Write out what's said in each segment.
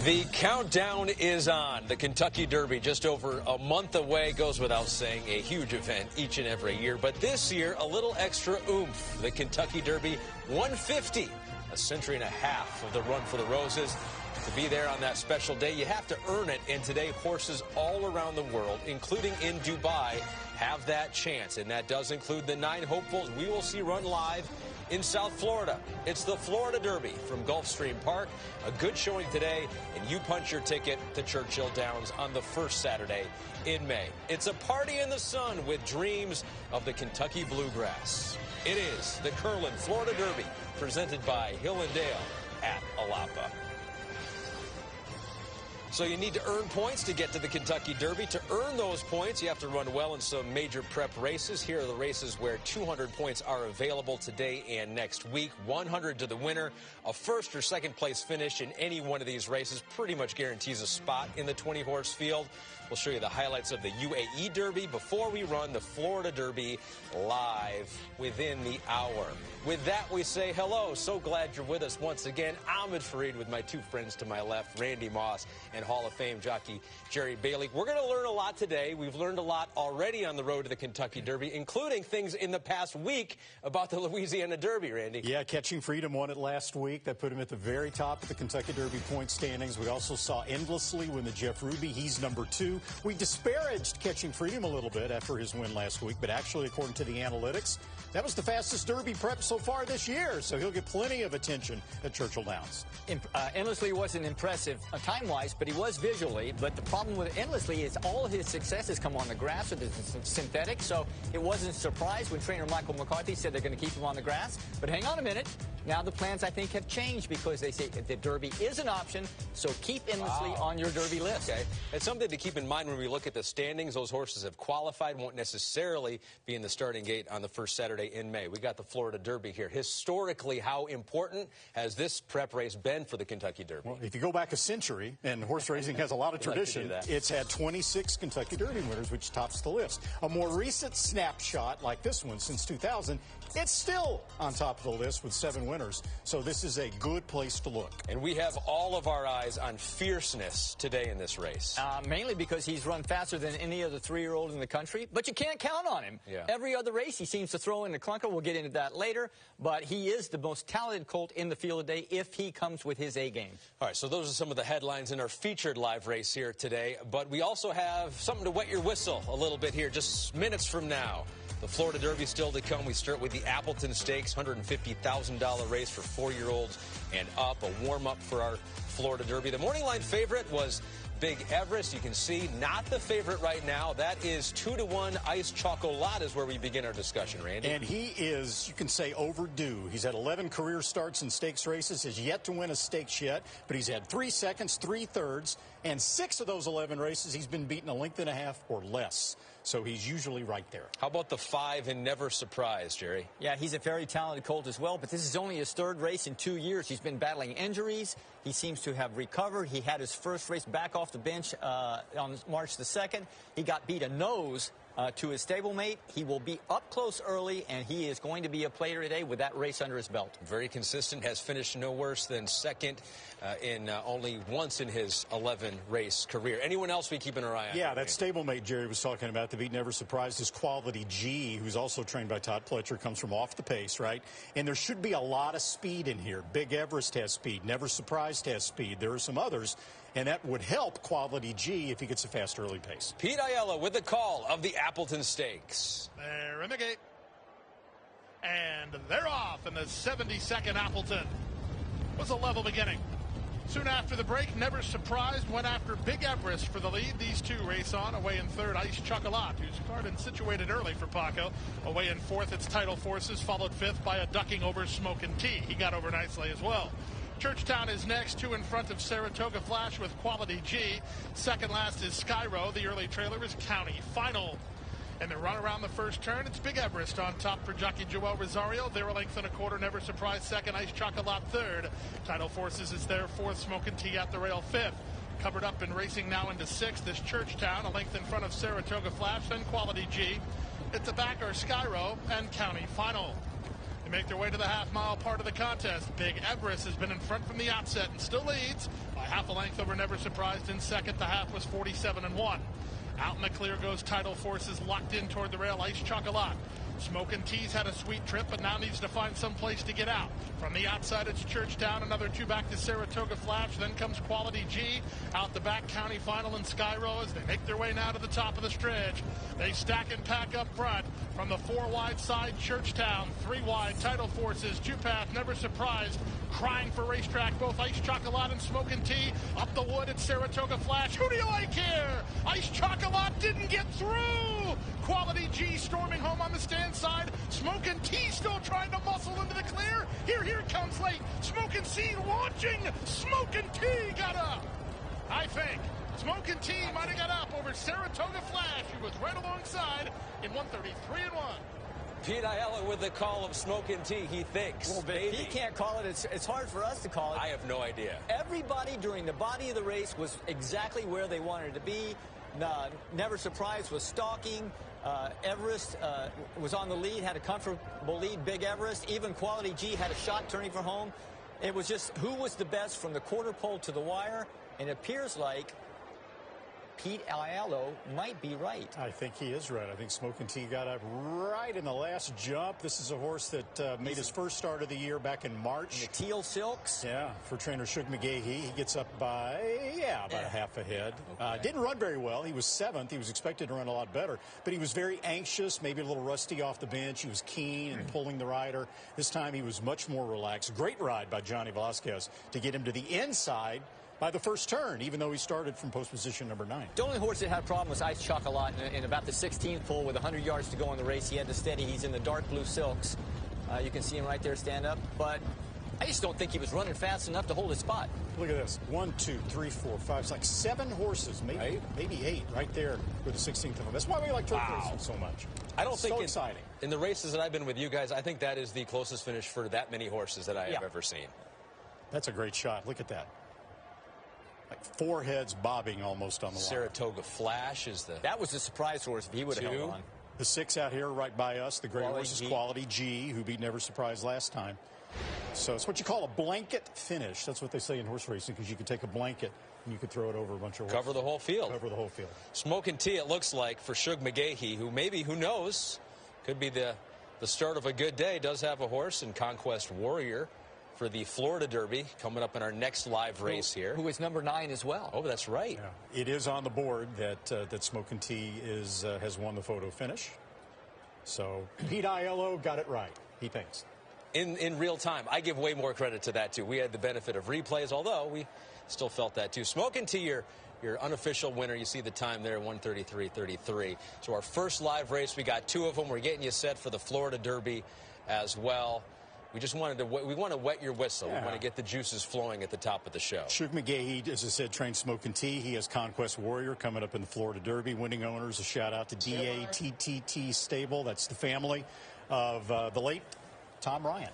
The countdown is on. The Kentucky Derby, just over a month away, goes without saying, a huge event each and every year. But this year, a little extra oomph. The Kentucky Derby 150, a century and a half of the Run for the Roses. To be there on that special day, you have to earn it. And today, horses all around the world, including in Dubai, have that chance. And that does include the 9 hopefuls we will see run live in South Florida. It's the Florida Derby from Gulfstream Park. A good showing today, and you punch your ticket to Churchill Downs on the first Saturday in May. It's a party in the sun with dreams of the Kentucky Bluegrass. It is the Curlin Florida Derby, presented by Hill & Dale at Alapa. So you need to earn points to get to the Kentucky Derby. To earn those points, you have to run well in some major prep races. Here are the races where 200 points are available today and next week. 100 to the winner. A first or second place finish in any one of these races pretty much guarantees a spot in the 20-horse field. We'll show you the highlights of the UAE Derby before we run the Florida Derby live within the hour. With that, we say hello. So glad you're with us once again. Ahmed Fareed with my two friends to my left, Randy Moss and Hall of Fame jockey Jerry Bailey. We're going to learn a lot today. We've learned a lot already on the road to the Kentucky Derby, including things in the past week about the Louisiana Derby, Randy. Yeah, Catching Freedom won it last week. That put him at the very top of the Kentucky Derby point standings. We also saw Endlessly win the Jeff Ruby. He's number 2. We disparaged Catching Freedom a little bit after his win last week, but actually, according to the analytics, that was the fastest Derby prep so far this year, so he'll get plenty of attention at Churchill Downs. Endlessly wasn't impressive time-wise, but he was visually. But the problem with Endlessly is all his successes come on the grass or the synthetic, so it wasn't a surprise when trainer Michael McCarthy said they're going to keep him on the grass. But hang on a minute. Now the plans, I think, have changed because they say the Derby is an option, so keep Endlessly on your Derby list. Okay. It's something to keep in mind when we look at the standings. Those horses have qualified, won't necessarily be in the starting gate on the first Saturday in May. We got the Florida Derby here. Historically, how important has this prep race been for the Kentucky Derby? Well, if you go back a century, and horse racing has a lot of tradition, it's had 26 Kentucky Derby winners, which tops the list. A more recent snapshot like this one since 2000, it's still on top of the list with 7 winners. So this is a good place to look. And we have all of our eyes on fierceness today in this race. Mainly because he's run faster than any other 3-year-old in the country, but you can't count on him. Yeah. Every other race, he seems to throw in the clunker. We'll get into that later, but he is the most talented colt in the field today if he comes with his A-game. All right, so those are some of the headlines in our featured live race here today, but we also have something to wet your whistle a little bit here just minutes from now. The Florida Derby still to come. We start with the Appleton Stakes, $150,000 race for 4-year-olds and up, a warm-up for our Florida Derby. The morning line favorite was Big Everest. You can see not the favorite right now. That is 2-1. Ice Chocolate is where we begin our discussion, Randy. And he is, you can say, overdue. He's had 11 career starts in stakes races, has yet to win a stakes yet, but he's had 3 seconds, 3 thirds, and 6 of those 11 races he's been beaten a length and a half or less. So he's usually right there. How about the 5 and Never Surprised, Jerry? Yeah, he's a very talented colt as well, but this is only his 3rd race in 2 years. He's been battling injuries. He seems to have recovered. He had his first race back off the bench on March the 2nd. He got beat a nose to his stablemate. He will be up close early, and he is going to be a player today with that race under his belt. Very consistent, has finished no worse than second in only once in his 11-race career. Anyone else we keeping our eye on? Yeah, that stablemate Jerry was talking about, the beat Never Surprised, is Quality G, who's also trained by Todd Pletcher, comes from off the pace, right? And there should be a lot of speed in here. Big Everest has speed. Never Surprised has speed. There are some others, and that would help Quality G if he gets a fast early pace. Pete Aiello with the call of the Appleton Stakes. They're in the gate. And they're off in the 72nd Appleton. It was a level beginning. Soon after the break, Never Surprised went after Big Everest for the lead. These two race on. Away in 3rd, Ice Chocolate, who's card and situated early for Paco. Away in 4th, it's Title Forces, followed 5th by a ducking over Smokin' Tea. He got over nicely as well. Churchtown is next, 2 in front of Saratoga Flash with Quality G. Second last is Skyro. The early trailer is County Final. And the run around the first turn, it's Big Everest on top for jockey Joel Rosario. They're a length and a quarter, Never Surprised second, Ice Chocolate 3rd. Title Forces is there, 4th, Smokin' Tea at the rail 5th. Covered up and racing now into 6th is Churchtown, a length in front of Saratoga Flash, then Quality G. At the back are Skyro and County Final. They make their way to the half-mile part of the contest. Big Everest has been in front from the outset and still leads by half a length over Never Surprised in second. The half was 47-1. Out in the clear goes Tidal Forces, locked in toward the rail. Ice Chocolat. Smokin' Tea's had a sweet trip, but now needs to find some place to get out. From the outside, it's Churchtown. Another two back to Saratoga Flash. Then comes Quality G. Out the back, County Final and Skyro as they make their way now to the top of the stretch. They stack and pack up front. From the 4 wide side, Churchtown. 3 wide, Tidal Forces. 2-path, Never Surprised. Crying for racetrack, both Ice Chocolat and Smokin' Tea. Up the wood at Saratoga Flash. Who do you like here? Ice Chocolat didn't get through. Quality G storming home on the stand side. Smokin' Tea still trying to muscle into the clear. Here it comes late. Smokin' Tea launching. Smokin' Tea got up. I think Smokin' Tea might have got up over Saratoga Flash, who was right alongside in 1:33-1. Pete Aiello with the call of Smokin' Tea, he thinks. Well, but he can't call it. It's hard for us to call it. I have no idea. Everybody during the body of the race was exactly where they wanted to be. Never Surprised was stalking. Everest was on the lead, had a comfortable lead. Big Everest, even Quality G had a shot turning for home. It was just who was the best from the quarter pole to the wire, and it appears like Pete Aiello might be right. I think he is right. I think Smokin' Tea got up right in the last jump. This is a horse that made his first start of the year back in March. The teal silks. Yeah, for trainer Shug McGahee. He gets up by, about a half a head. Okay. Didn't run very well. He was 7th. He was expected to run a lot better. But he was very anxious, maybe a little rusty off the bench. He was keen and pulling the rider. This time he was much more relaxed. Great ride by Johnny Vasquez to get him to the inside by the first turn, even though he started from post position number 9. The only horse that had a problem was Ice Chocolat in about the 16th pole with 100 yards to go in the race. He had to steady. He's in the dark blue silks. You can see him right there stand up. But I just don't think he was running fast enough to hold his spot. Look at this. 1, 2, 3, 4, 5. It's like 7 horses, maybe 8 right there with the 16th of them. That's why we like turf racing so much. I don't think exciting. In the races that I've been with you guys, I think that is the closest finish for that many horses that I have ever seen. That's a great shot. Look at that. Like 4 heads bobbing almost on the line. Saratoga Flash is the... That was a surprise horse if he would have held on. The 6 out here right by us, the gray horse is Quality G, who beat Never Surprised last time. So it's what you call a blanket finish. That's what they say in horse racing, because you can take a blanket and you can throw it over a bunch of horses. Cover the whole field. Cover the whole field. Smokin' Tea, it looks like, for Shug McGahee, who maybe, who knows, could be the start of a good day. Does have a horse in Conquest Warrior for the Florida Derby coming up in our next live race here. Who is number 9 as well. Oh, that's right. Yeah. It is on the board that Smokin' Tea has won the photo finish. So Pete Aiello got it right, he thinks. In real time. I give way more credit to that, too. We had the benefit of replays, although we still felt that, too. Smokin' Tea, your unofficial winner. You see the time there, 1:33:33. So our first live race, we got 2 of them. We're getting you set for the Florida Derby as well. We just wanted to wet your whistle. Yeah. We want to get the juices flowing at the top of the show. Shug McGahee, as I said, trained Smokin' Tea. He has Conquest Warrior coming up in the Florida Derby. Winning owners, a shout out to DATTT Stable. That's the family of the late Tom Ryan.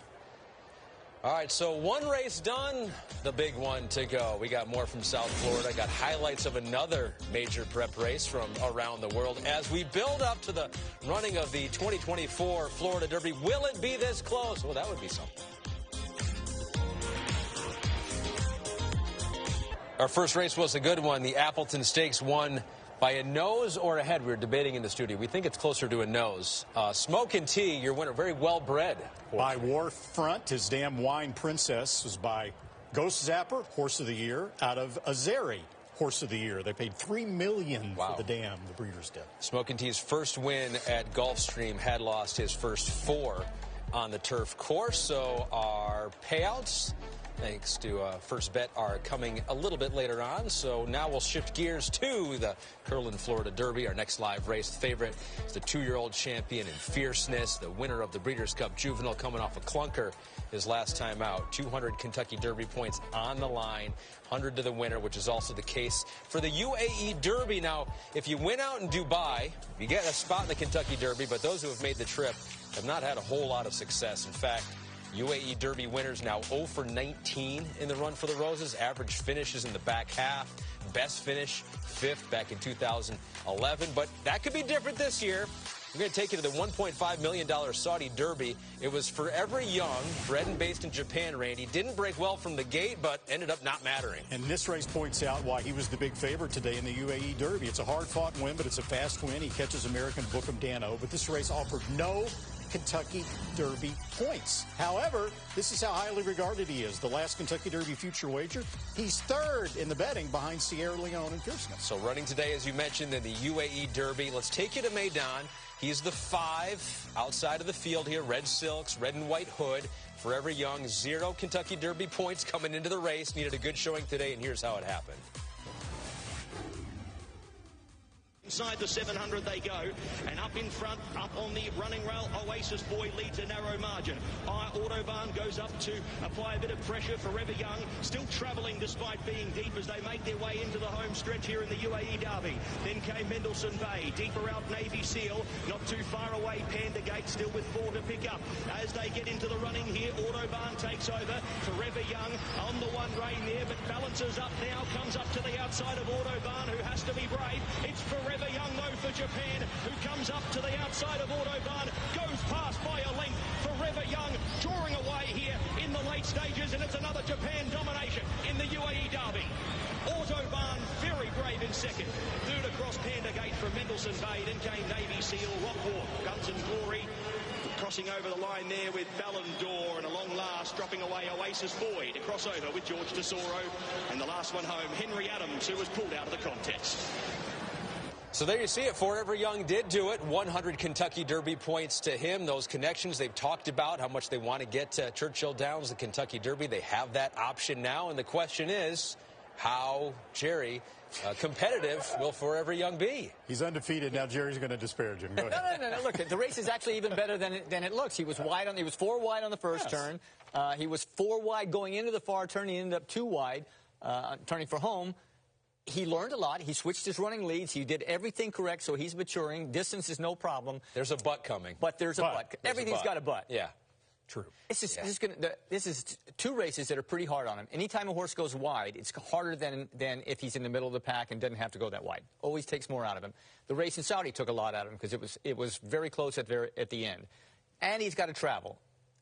All right, so 1 race done, the big one to go. We got more from South Florida. Got highlights of another major prep race from around the world as we build up to the running of the 2024 Florida Derby. Will it be this close? Well, that would be something. Our first race was a good one. The Appleton Stakes won by a nose or a head. We were debating in the studio. We think it's closer to a nose. Smokin' Tea, your winner, very well bred. By Warfront, his Damn Wine Princess was by Ghost Zapper, Horse of the Year, out of Azeri, Horse of the Year. They paid $3 million for the dam, the breeders did. Smokin' Tea's first win at Gulfstream, had lost his first 4 on the turf course. So our payouts, thanks to First Bet, are coming a little bit later on. So now we'll shift gears to the Curlin Florida Derby, our next live race. The favorite is the 2-year-old champion in fierceness, the winner of the Breeders' Cup Juvenile, coming off a clunker his last time out. 200 Kentucky Derby points on the line, 100 to the winner, which is also the case for the UAE Derby. Now, if you win out in Dubai, you get a spot in the Kentucky Derby, but those who have made the trip have not had a whole lot of success. In fact, UAE Derby winners now 0 for 19 in the run for the Roses. Average finishes in the back half. Best finish, 5th back in 2011. But that could be different this year. We're going to take you to the $1.5 million Saudi Derby. It was Forever Young, bred and based in Japan, Randy. Didn't break well from the gate, but ended up not mattering. And this race points out why he was the big favorite today in the UAE Derby. It's a hard-fought win, but it's a fast win. He catches American Bookham Dano, but this race offered no Kentucky Derby points. However, this is how highly regarded he is. The last Kentucky Derby future wager, he's third in the betting behind Sierra Leone and Fierceness. So running today, as you mentioned, in the UAE Derby. Let's take you to Meydan. He's the 5 outside of the field here. Red silks, red and white hood. Forever Young, 0 Kentucky Derby points coming into the race. Needed a good showing today, and here's how it happened. Inside the 700 they go, and up in front, up on the running rail, Oasis Boy leads a narrow margin. Autobahn goes up to apply a bit of pressure. Forever Young still travelling despite being deep as they make their way into the home stretch here in the UAE Derby. Then came Mendelssohn Bay, deeper out Navy Seal, not too far away Panda Gate, still with 4 to pick up. As they get into the running here, Autobahn takes over. Forever Young on the one rein there, but balances up now, comes up to the outside of Autobahn, who has to be brave. It's Forever Young, though, for Japan, who comes up to the outside of Autobahn, goes past by a length. Forever Young drawing away here in the late stages, and it's another Japan domination in the UAE Derby. Autobahn very brave in second. Third across Panda Gate from Mendelssohn Bay. Then came Navy Seal, Rockport, Guns and Glory. Crossing over the line there with Ballon d'Or, and a long last dropping away Oasis Boy to cross over with George Tesoro. And the last one home, Henry Adams, who was pulled out of the contest. So there you see it. Forever Young did do it. 100 Kentucky Derby points to him. Those connections they've talked about, how much they want to get to Churchill Downs, the Kentucky Derby. They have that option now. And the question is, how, Jerry, competitive will Forever Young be? He's undefeated. Now Jerry's going to disparage him. Go ahead. No. Look, the race is actually even better than it looks. He was 4 wide on the first turn. He was 4 wide going into the far turn. He ended up 2 wide, turning for home. He learned a lot. He switched his running leads. He did everything correct, so he's maturing. Distance is no problem. There's a butt coming. But there's a butt. Everything's got a butt. Yeah. True. This is 2 races that are pretty hard on him. Anytime a horse goes wide, it's harder than if he's in the middle of the pack and doesn't have to go that wide. Always takes more out of him. The race in Saudi took a lot out of him because it was very close at the end. And he's got to travel.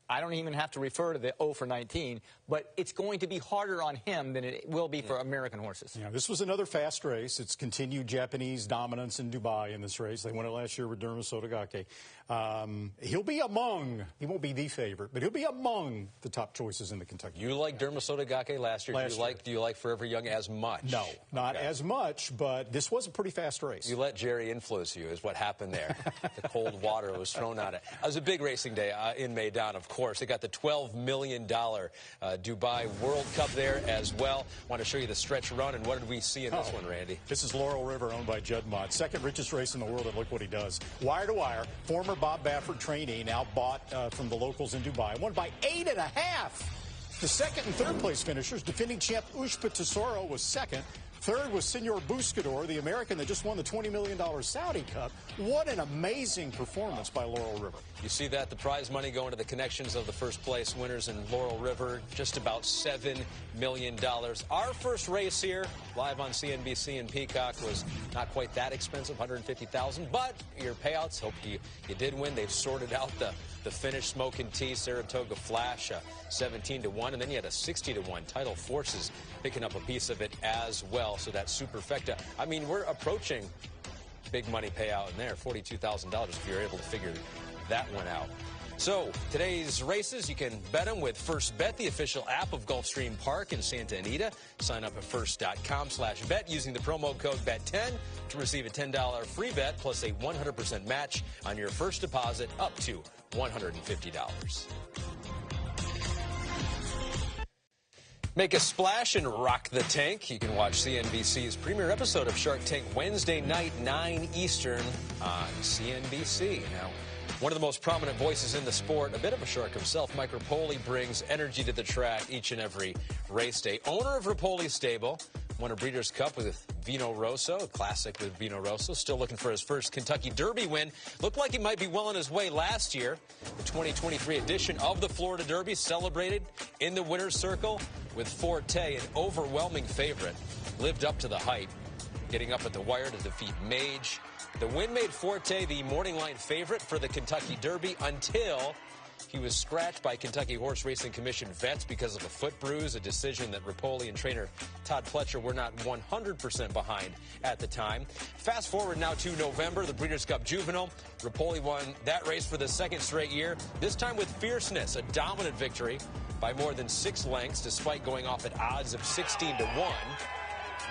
I don't even have to refer to the 0 for 19, but it's going to be harder on him than it will be for American horses. Yeah, this was another fast race. It's continued Japanese dominance in Dubai in this race. They won it last year with Derma Sotogake. He'll be among, he won't be the favorite, but he'll be among the top choices in the Kentucky. You like Derma Sotogake last year. Do you like Forever Young as much? No, not as much, but this was a pretty fast race. You let Jerry influence you is what happened there. The cold water was thrown on it. It was a big racing day in Meydan, of course. They got the $12 million Dubai World Cup there as well. Want to show you the stretch run, and what did we see in this one, Randy? This is Laurel River, owned by Judd Mott. Second richest race in the world, and look what he does. Wire to wire, former Bob Baffert trainee, now bought from the locals in Dubai. Won by 8.5. The second and third place finishers, defending champ Ushpa Tesoro was second. Third was Senor Buscador, the American that just won the $20 million Saudi Cup. What an amazing performance by Laurel River. You see that? The prize money going to the connections of the first place winners in Laurel River, just about $7 million. Our first race here, live on CNBC and Peacock, was not quite that expensive, $150,000, but your payouts, hope you did win. They've sorted out the finish. Smoking Tea, Saratoga Flash, 17-1, and then you had a 60-1. Title Forces picking up a piece of it as well. So that superfecta, I mean, we're approaching big money payout in there, $42,000 if you're able to figure that one out. So today's races, you can bet them with First Bet, the official app of Gulfstream Park in Santa Anita. Sign up at first.com/bet using the promo code BET10 to receive a $10 free bet plus a 100% match on your first deposit up to $150. Make a splash and rock the tank. You can watch CNBC's premiere episode of Shark Tank Wednesday night, 9 Eastern on CNBC. Now, one of the most prominent voices in the sport, a bit of a shark himself, Mike Rapoli, brings energy to the track each and every race day. Owner of Rapoli's Stable, won a Breeders' Cup with Vino Rosso, a classic with Vino Rosso. Still looking for his first Kentucky Derby win. Looked like he might be well on his way last year. The 2023 edition of the Florida Derby celebrated in the winner's circle with Forte, an overwhelming favorite. Lived up to the hype, getting up at the wire to defeat Mage. The win made Forte the morning line favorite for the Kentucky Derby until he was scratched by Kentucky Horse Racing Commission vets because of a foot bruise, a decision that Rapoli and trainer Todd Pletcher were not 100% behind at the time. Fast forward now to November, the Breeders' Cup Juvenile. Rapoli won that race for the second straight year, this time with fierceness, a dominant victory by more than 6 lengths, despite going off at odds of 16-1.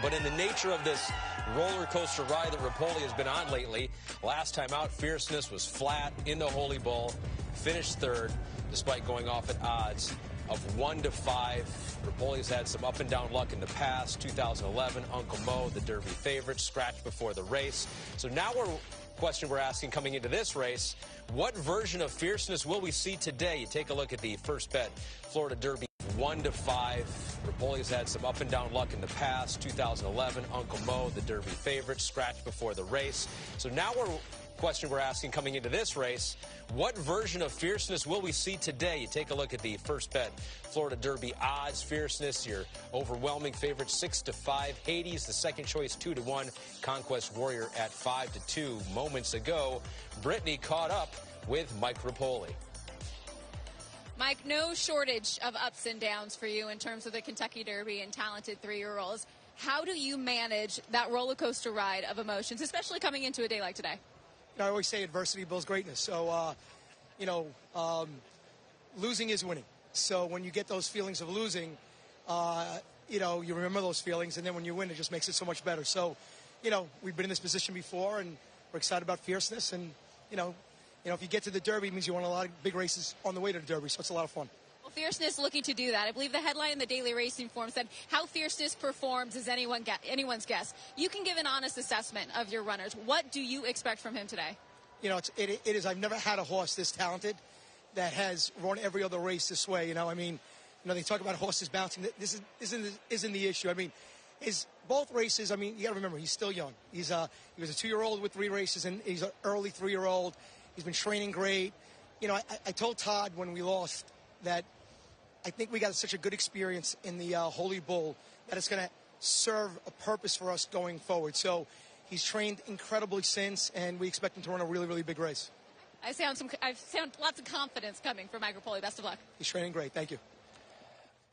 But in the nature of this roller coaster ride that Rapoli has been on lately, last time out, fierceness was flat in the Holy Bull, finished third, despite going off at odds of 1-5. Rapoli's had some up and down luck in the past. 2011, Uncle Mo, the Derby favorite, scratched before the race. So now question we're asking coming into this race, what version of fierceness will we see today? You take a look at the first bet, Florida Derby 1-5. Rapoli's had some up and down luck in the past. 2011, Uncle Mo, the Derby favorite, scratched before the race. So now question we're asking coming into this race, what version of fierceness will we see today? You take a look at the first bet, Florida Derby odds, fierceness, your overwhelming favorite 6-5. Hades, the second choice 2-1. Conquest Warrior at 5-2. Moments ago, Brittany caught up with Mike Rapoli. Mike, no shortage of ups and downs for you in terms of the Kentucky Derby and talented 3-year-olds. How do you manage that roller coaster ride of emotions, especially coming into a day like today? I always say adversity builds greatness. So, losing is winning. So when you get those feelings of losing, you remember those feelings, and then when you win, it just makes it so much better. So, we've been in this position before, and we're excited about fierceness. And, if you get to the Derby, it means you won a lot of big races on the way to the Derby, so it's a lot of fun. Well, Fierceness looking to do that. I believe the headline in the Daily Racing Form said, how Fierceness performs is anyone's guess. You can give an honest assessment of your runners. What do you expect from him today? It is. I've never had a horse this talented that has run every other race this way. They talk about horses bouncing. This isn't the issue. Both races, you got to remember, he's still young. He was a 2-year-old with 3 races, and he's an early 3-year-old. He's been training great. I told Todd when we lost that I think we got such a good experience in the Holy Bull that it's going to serve a purpose for us going forward. So he's trained incredibly since, and we expect him to run a really, really big race. I've sound lots of confidence coming from Mike Rapoli. Best of luck. He's training great. Thank you.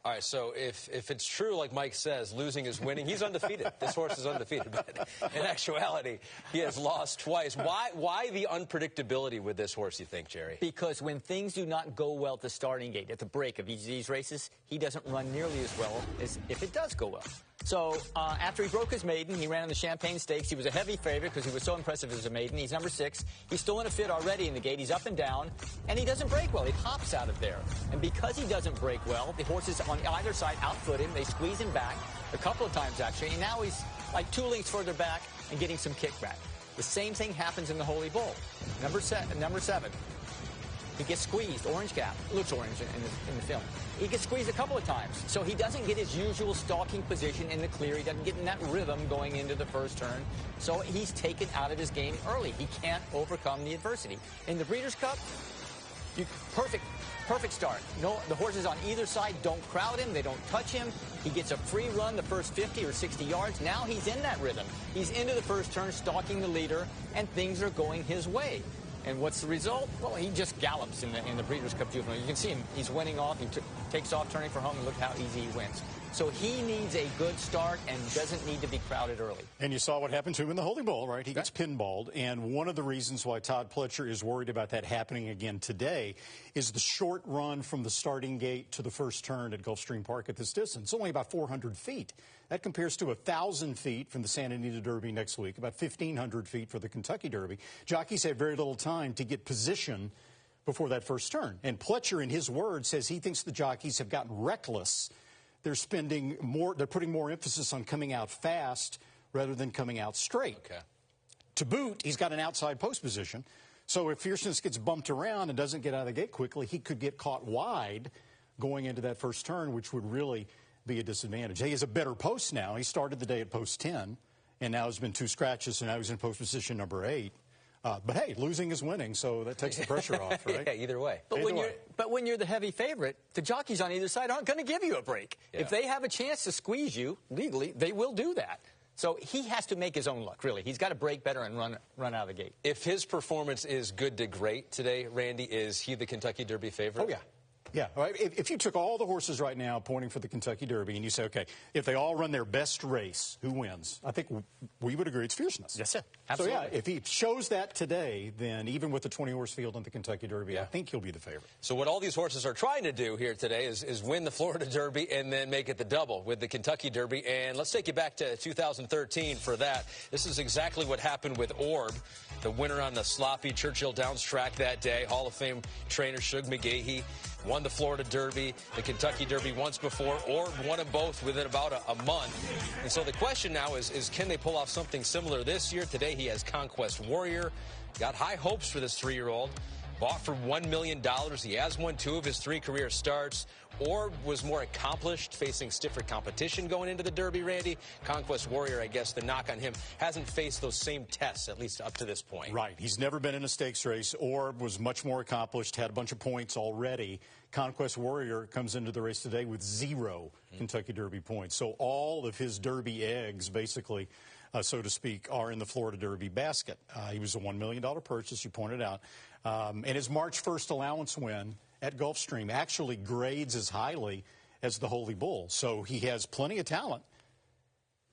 All right, so if it's true, like Mike says, losing is winning, he's undefeated. This horse is undefeated. But in actuality, he has lost twice. Why the unpredictability with this horse, you think, Jerry? Because when things do not go well at the starting gate, at the break of these races, he doesn't run nearly as well as if it does go well. So after he broke his maiden, he ran in the Champagne Stakes. He was a heavy favorite because he was so impressive as a maiden. He's number 6. He's still in a fit already in the gate. He's up and down, and he doesn't break well. He hops out of there. And because he doesn't break well, the horses on either side outfoot him. They squeeze him back a couple of times, actually. And now he's like 2 lengths further back and getting some kickback. The same thing happens in the Holy Bull. Number 7. He gets squeezed, orange gap. Looks orange in the film. He gets squeezed a couple of times. So he doesn't get his usual stalking position in the clear. He doesn't get in that rhythm going into the first turn. So he's taken out of his game early. He can't overcome the adversity. In the Breeders' Cup, perfect start. No, the horses on either side don't crowd him. They don't touch him. He gets a free run the first 50 or 60 yards. Now he's in that rhythm. He's into the first turn, stalking the leader, and things are going his way. And what's the result? Well, he just gallops in the Breeders' Cup Juvenile. You can see him. He's winning off. He takes off, turning for home, and look how easy he wins. So he needs a good start and doesn't need to be crowded early. And you saw what happened to him in the Holy Bull, right? He gets pinballed. And one of the reasons why Todd Pletcher is worried about that happening again today is the short run from the starting gate to the first turn at Gulfstream Park at this distance. Only about 400 feet. That compares to 1,000 feet from the Santa Anita Derby next week, about 1,500 feet for the Kentucky Derby. Jockeys have very little time to get position before that first turn. And Pletcher, in his words, says he thinks the jockeys have gotten reckless. They're putting more emphasis on coming out fast rather than coming out straight. Okay. To boot, he's got an outside post position. So if Fierceness gets bumped around and doesn't get out of the gate quickly, he could get caught wide going into that first turn, which would really be a disadvantage. He has a better post now. He started the day at post 10, and now has been 2 scratches, and now he's in post position number 8. But hey, losing is winning, so that takes the pressure off, right? Yeah, either way. But when you're the heavy favorite, the jockeys on either side aren't going to give you a break. Yeah. If they have a chance to squeeze you legally, they will do that. So he has to make his own luck, really. He's got to break better and run out of the gate. If his performance is good to great today, Randy, is he the Kentucky Derby favorite? Oh, yeah. Yeah, if you took all the horses right now pointing for the Kentucky Derby and you say, okay, if they all run their best race, who wins? I think we would agree it's Fierceness. Yes, sir. Absolutely. So, yeah, if he shows that today, then even with the 20-horse field in the Kentucky Derby, I think he'll be the favorite. So what all these horses are trying to do here today is win the Florida Derby and then make it the double with the Kentucky Derby. And let's take you back to 2013 for that. This is exactly what happened with Orb, the winner on the sloppy Churchill Downs track that day. Hall of Fame trainer Shug McGahee won the Florida Derby, the Kentucky Derby once before. Orb won them both within about a month. And so the question now is can they pull off something similar this year? Today he has Conquest Warrior. Got high hopes for this 3-year-old. Bought for $1 million. He has won 2 of his 3 career starts. Orb was more accomplished, facing stiffer competition going into the Derby, Randy. Conquest Warrior, I guess the knock on him, hasn't faced those same tests, at least up to this point. Right. He's never been in a stakes race. Orb was much more accomplished, had a bunch of points already. Conquest Warrior comes into the race today with 0 Kentucky Derby points. So all of his Derby eggs, basically, so to speak, are in the Florida Derby basket. He was a $1 million purchase, you pointed out. And his March 1st allowance win at Gulfstream actually grades as highly as the Holy Bull. So he has plenty of talent.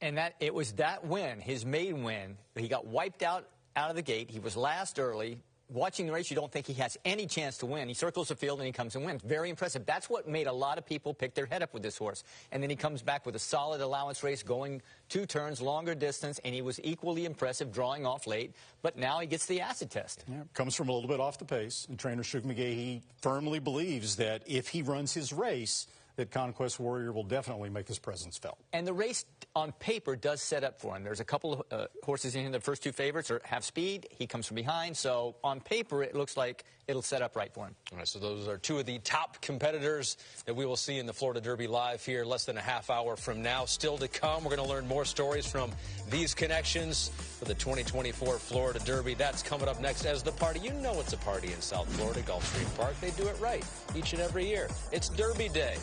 And it was that win, his maiden win, he got wiped out of the gate. He was last early. Watching the race, you don't think he has any chance to win. He circles the field and he comes and wins. Very impressive. That's what made a lot of people pick their head up with this horse. And then he comes back with a solid allowance race, going 2 turns, longer distance, and he was equally impressive, drawing off late. But now he gets the acid test. Yeah, comes from a little bit off the pace. And trainer Shug McGahee firmly believes that if he runs his race, that Conquest Warrior will definitely make his presence felt. And the race on paper does set up for him. There's a couple of horses in here. The first 2 favorites have speed. He comes from behind. So on paper, it looks like it'll set up right for him. All right, so those are 2 of the top competitors that we will see in the Florida Derby live here less than a half hour from now. Still to come, we're going to learn more stories from these connections for the 2024 Florida Derby. That's coming up next as the party. You know it's a party in South Florida, Gulfstream Park. They do it right each and every year. It's Derby Day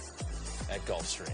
at Gulfstream.